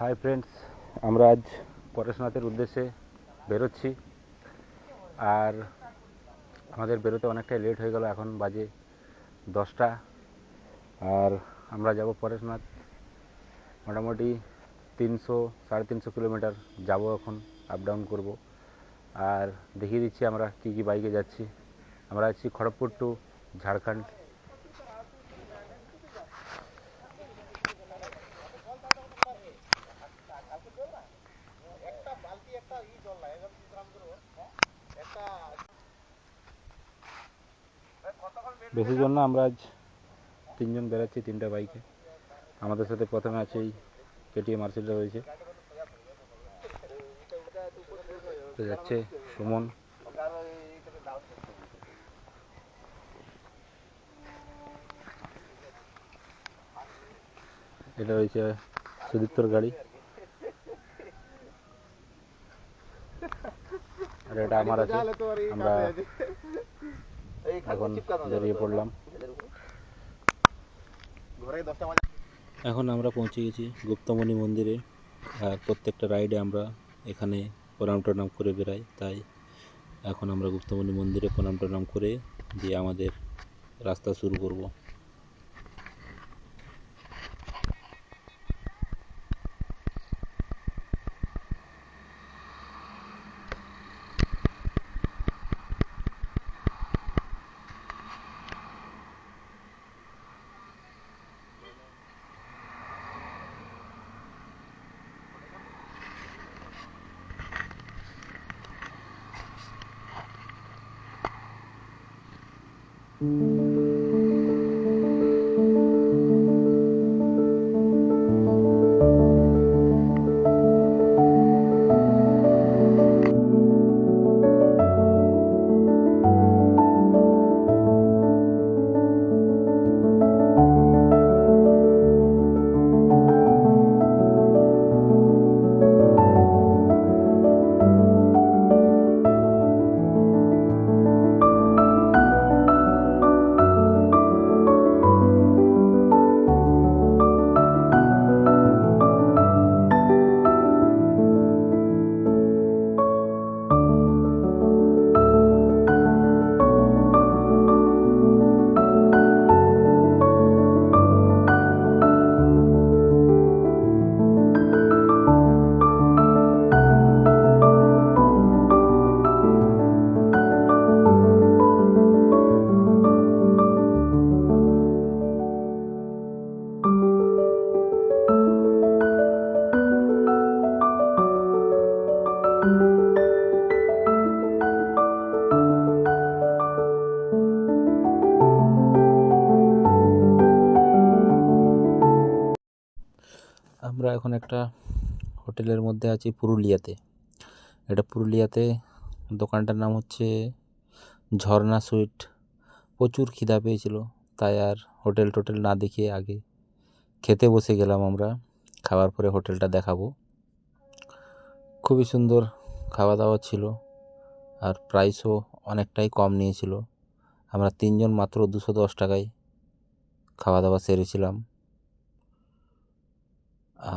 Hi friends, আমরা আজ পরেশনাথের উদ্দেশ্যে বেরোচ্ছি। আর আমাদের বেরোতে অনেকটাই লেট হয়ে গেল, এখন বাজে 10টা। আর আমরা যাব পরেশনাথ, মোটামুটি 300-350 কিলোমিটার যাব এখন, আপ ডাউন করব। আর দেখিয়ে দিচ্ছি আমরা কী কী বাইকে যাচ্ছি। আমরা যাচ্ছি খড়গপুর টু ঝাড়খণ্ড। বেশি জন না, আমরা আজ 3 জন বেরোচ্ছি, 3টা বাইকে। আমাদের সাথে প্রথমে আছে এই কেটিএম মার্সিডিজ রয়েছে, তো যাচ্ছে সুমন। এটা রয়েছে সুদীপ্তর গাড়ি, আর এটা আমার আছে। আমরা এখন বেরিয়ে পড়লাম। এখন আমরা পৌঁছে গেছি গুপ্তমণি মন্দিরে। আর প্রত্যেকটা রাইডে আমরা এখানে প্রণাম টনাম করে বেরাই, তাই এখন আমরা গুপ্তমণি মন্দিরে প্রণাম টনাম করে দিয়ে আমাদের রাস্তা শুরু করব। আমরা এখন একটা হোটেলের মধ্যে আছি পুরুলিয়াতে। এটা পুরুলিয়াতে, দোকানটার নাম হচ্ছে ঝর্ণা সুইট। প্রচুর খিদা পেয়েছিল, তাই আর হোটেল টোটেল না দেখিয়ে আগে খেতে বসে গেলাম আমরা। খাওয়ার পরে হোটেলটা দেখাবো। খুবই সুন্দর খাওয়া দাওয়া ছিল, আর প্রাইসও অনেকটাই কম নিয়েছিল। আমরা 3 জন মাত্র 210 টাকায় খাওয়া দাওয়া সেরেছিলাম।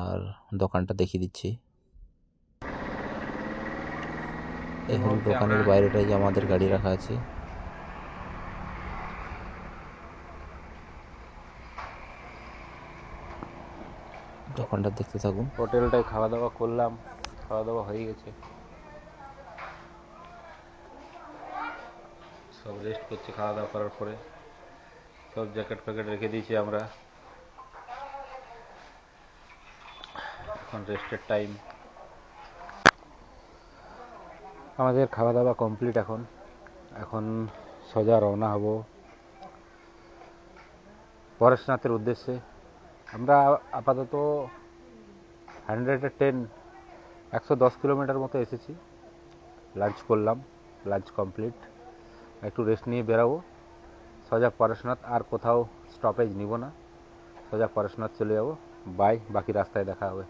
আর দোকানটা দেখিয়ে দিচ্ছি। এখন দোকানের বাইরেটাই যে আমাদের গাড়ি রাখা আছে। দোকানটা দেখতে থাকুন। হোটেলটায় খাওয়া দাওয়া করলাম, খাওয়া দাওয়া হয়ে গেছে, সব রেস্ট করছে। খাওয়া দাওয়া করার পরে সব জ্যাকেট ফ্যাকেট রেখে দিয়েছি আমরা। এখন রেস্টের টাইম। আমাদের খাওয়া দাওয়া কমপ্লিট। এখন সোজা রওনা হব পরেশনাথের উদ্দেশ্যে। আমরা আপাতত 110 কিলোমিটার মতো এসেছি। লাঞ্চ করলাম, লাঞ্চ কমপ্লিট। একটু রেস্ট নিয়ে বেরাবো সোজা পরেশনাথ। আর কোথাও স্টপেজ নিব না, সোজা পরেশনাথ চলে যাবো। বাই, বাকি রাস্তায় দেখা হবে।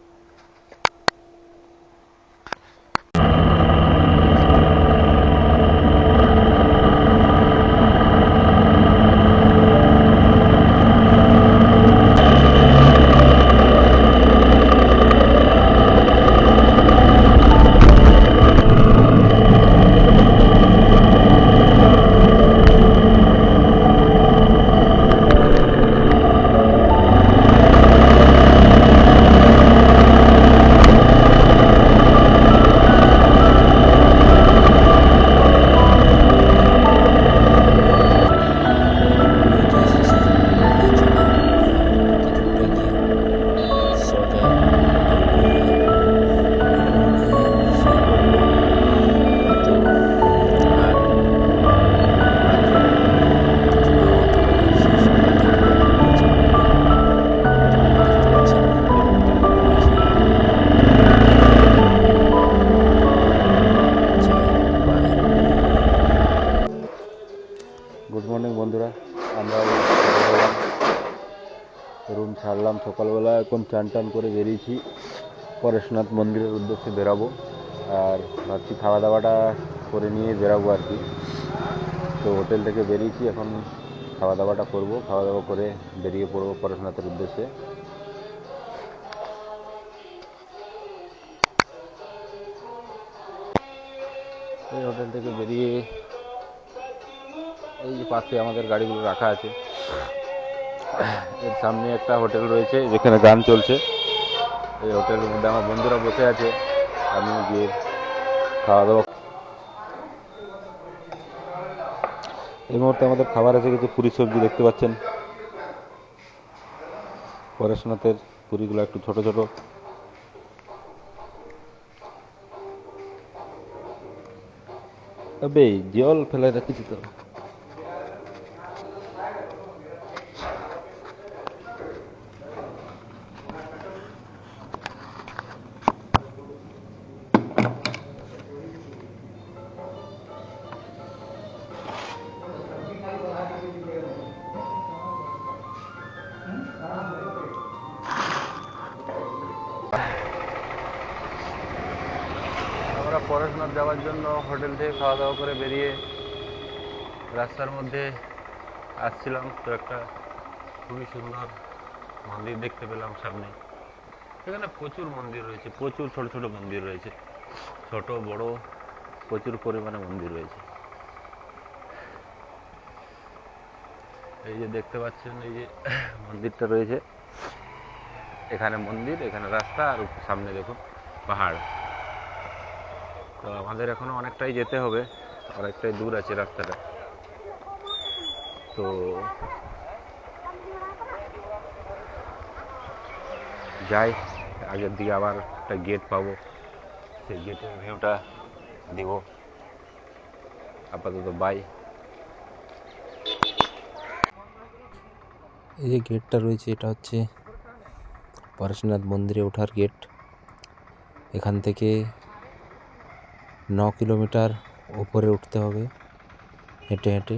এখন চান টান করে বেরিয়েছি, পরেশনাথ মন্দিরের উদ্দেশ্যে বেরাবো। আর ভাবছি খাওয়া দাওয়াটা করে নিয়ে বেরাবো আর কি। তো হোটেল থেকে বেরিয়েছি, এখন খাওয়া দাওয়াটা করবো, খাওয়া দাওয়া করে বেরিয়ে পড়বো পরেশনাথের উদ্দেশ্যে। এই হোটেল থেকে বেরিয়ে এই যে পাশে আমাদের গাড়িগুলো রাখা আছে, এর সামনে একটা হোটেল রয়েছে যেখানে গান চলছে। এই হোটেলের মধ্যে আমার বন্ধুরা বসে আছে, আমি গিয়ে খাওয়া দাওয়া। এই মুহূর্তে আমাদের খাবার এসে গেছে, পুরি সবজি দেখতে পাচ্ছেন। পরেশনাথের পুরিগুলো একটু ছোট ছোট। তবে জল ফেলে রাখিছি তো। আমরা পরেশনাথ যাওয়ার জন্য হোটেল থেকে খাওয়া দাওয়া করে বেরিয়ে রাস্তার মধ্যে আসছিলাম, তো একটা খুবই সুন্দর মন্দির দেখতে পেলাম সামনে। এখানে প্রচুর মন্দির রয়েছে, প্রচুর ছোট ছোট মন্দির রয়েছে, ছোট বড় প্রচুর পরিমাণে মন্দির রয়েছে। এই যে দেখতে পাচ্ছেন, এই যে মন্দিরটা রয়েছে, এখানে মন্দির, এখানে রাস্তা, আর সামনে দেখুন পাহাড়। তো আমাদের এখনো অনেকটাই যেতে হবে, অনেকটাই দূর আছে রাস্তাটা। তো যাই, আগের দিকে আবার একটা গেট পাবো, সেই গেটের ভিউটা দিব। আপাতত বাই। এই যে গেটটা রয়েছে, এটা হচ্ছে পরেশনাথ মন্দিরে ওঠার গেট। এখান থেকে 9 কিলোমিটার উপরে উঠতে হবে হেঁটে হেঁটে।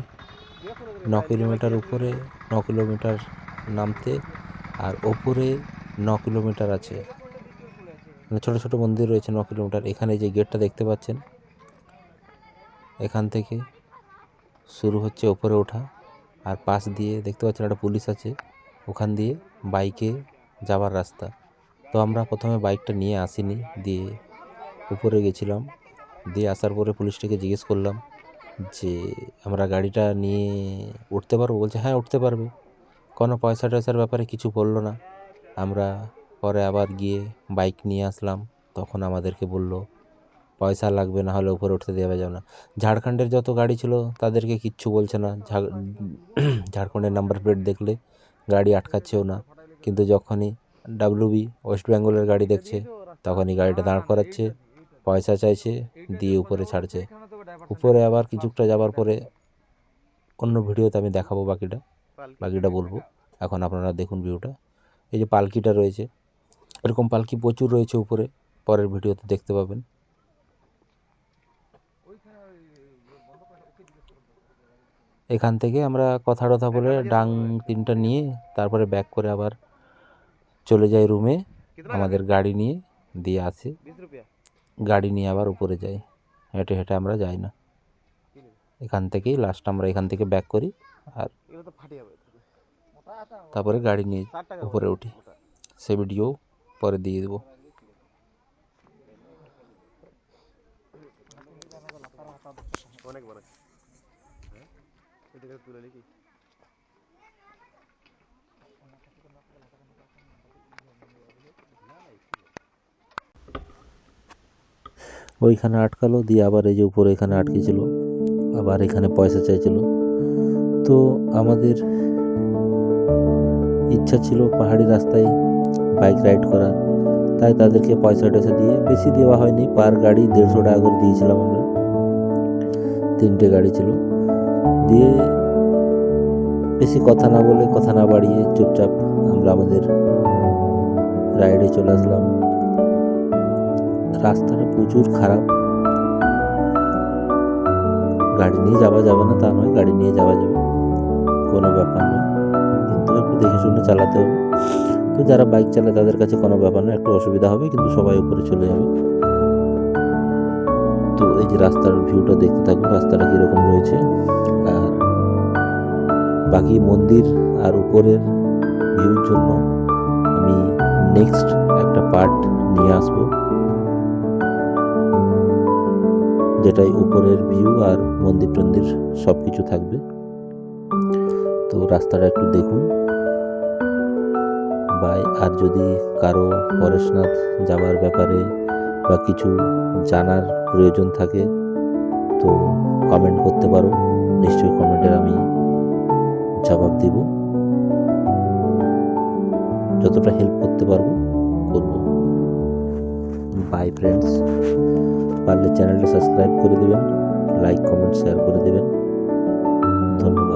9 কিলোমিটার উপরে, 9 কিলোমিটার নামতে, আর ওপরে 9 কিলোমিটার আছে, মানে ছোটো ছোটো মন্দির রয়েছে 9 কিলোমিটার। এখানে যে গেটটা দেখতে পাচ্ছেন, এখান থেকে শুরু হচ্ছে ওপরে ওঠা। আর পাশ দিয়ে দেখতে পাচ্ছেন একটা পুলিশ আছে, ওখান দিয়ে বাইকে যাওয়ার রাস্তা। তো আমরা প্রথমে বাইকটা নিয়ে আসিনি, দিয়ে উপরে গেছিলাম। দিয়ে আসার পরে পুলিশটাকে জিজ্ঞেস করলাম যে আমরা গাড়িটা নিয়ে উঠতে পারবো? বলছে হ্যাঁ উঠতে পারবে। কোনো পয়সা টয়সার ব্যাপারে কিছু বললো না। আমরা পরে আবার গিয়ে বাইক নিয়ে আসলাম, তখন আমাদেরকে বলল পয়সা লাগবে, না হলে উপরে উঠতে দেওয়া যাবে না। ঝাড়খণ্ডের যত গাড়ি ছিল তাদেরকে কিচ্ছু বলছে না, ঝাড়খণ্ডের নাম্বার প্লেট দেখলে গাড়ি আটকাচ্ছেও না। কিন্তু যখনই ডাব্লিউবি ওয়েস্ট বেঙ্গলের গাড়ি দেখছে, তখনই গাড়িটা দাঁড় করাচ্ছে, পয়সা চাইছে, দিয়ে উপরে ছাড়ছে। উপরে আবার কিছুটা যাবার পরে অন্য ভিডিওতে আমি দেখাবো, বাকিটা বলবো। এখন আপনারা দেখুন ভিউটা। এই যে পালকিটা রয়েছে, এরকম পালকি প্রচুর রয়েছে উপরে, পরের ভিডিওতে দেখতে পাবেন। এখান থেকে আমরা কথা টথা বলে ডাং 3টা নিয়ে তারপরে ব্যাক করে আবার চলে যাই রুমে আমাদের গাড়ি নিয়ে। দিয়ে আসি, গাড়ি নিয়ে আবার উপরে যাই, হেঁটে হেঁটে আমরা যাই না। এখান থেকেই লাস্ট আমরা এখান থেকে ব্যাক করি, আর তারপরে গাড়ি নিয়ে উপরে উঠি। সে ভিডিও পরে দিয়ে দেবো। ওইখানে আটকালো, দিয়ে আবার এই যে উপরে এখানে আটকেছিল, আবার এখানে পয়সা চাইছিল। তো আমাদের ইচ্ছা ছিল পাহাড়ি রাস্তায় বাইক রাইড করার, তাই তাদেরকে পয়সা টয়সা দিয়ে, বেশি দেওয়া হয়নি, পার গাড়ি 150 টাকা করে দিয়েছিলাম আমরা। 3টে গাড়ি ছিল। দিয়ে বেশি কথা না বলে, কথা না বাড়িয়ে চুপচাপ আমরা আমাদের রাইডে চলে আসলাম। রাস্তাটা প্রচুর খারাপ, গাড়ি নিয়ে যাওয়া যাবে না তা নয়, গাড়ি নিয়ে যাওয়া যাবে, কোনো ব্যাপার নয়, কিন্তু একটু দেখে শুনে চালাতে হবে। তো যারা বাইক চালায় তাদের কাছে কোনো ব্যাপার না, একটু অসুবিধা হবে কিন্তু সবাই উপরে চলে যাবে। তো এই যে রাস্তার ভিউটা দেখতে থাকুন, রাস্তাটা কীরকম রয়েছে। আর বাকি মন্দির আর উপরের ভিউর জন্য আমি নেক্সট একটা পার্ট নিয়ে আসবো, যেটাই উপরের ভিউ আর মন্দির টন্দির সব কিছু থাকবে। তো রাস্তাটা একটু দেখুন বাই। আর যদি কারো পরেশনাথ যাওয়ার ব্যাপারে বা কিছু জানার প্রয়োজন থাকে তো কমেন্ট করতে পারো, নিশ্চয়ই কমেন্টের আমি জবাব দিব, যতটা হেল্প করতে পারবো করব। বাই ফ্রেন্ডস, পারলে চ্যানেলটা সাবস্ক্রাইব করে দেবেন, লাইক কমেন্ট শেয়ার করে দেবেন। ধন্যবাদ।